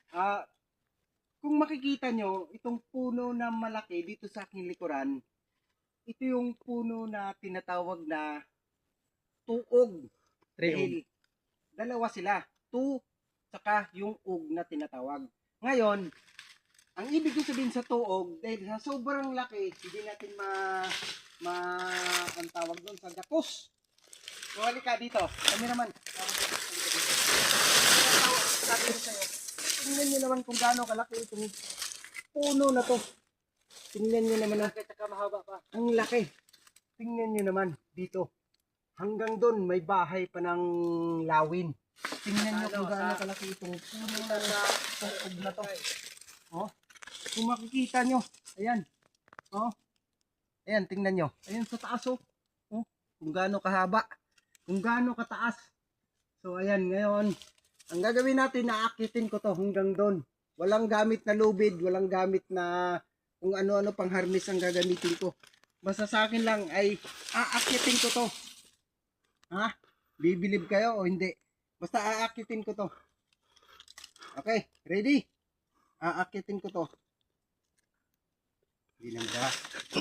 Ah, kung makikita nyo, itong puno na malaki dito sa aking likuran, ito yung puno na tinatawag na tuog. Dahil dalawa sila, tu, saka yung ug na tinatawag. Ngayon, ang ibig ko sabihin sa tuog, dahil sa sobrang laki, hindi natin ma, ang tawag doon sa gakos. So, halika dito. Kami naman. Sabi ko sa'yo, tingnan nyo naman kung gaano kalaki itong puno na to. Tingnan nyo naman. Laki, saka mahaba pa. Ang laki. Tingnan nyo naman dito. Hanggang doon may bahay pa ng lawin. Tingnan nyo kung gaano kalaki itong puno na tuog na to. Oh, kung makikita nyo, ayan. Oh, ayan, tingnan nyo. Ayan sa taas oh. Oh, kung gaano kahaba. Kung gaano kataas. So ayan, ngayon, ang gagawin natin, naakitin ko to hanggang doon. Walang gamit na lubid, walang gamit na kung ano-ano pang harness ang gagamitin ko. Basta sa akin lang ay aakitin ko to. Ha? Bibilib kayo o hindi? Basta aakitin ko to. Okay, ready? Aakitin ko to. Hindi lang ba?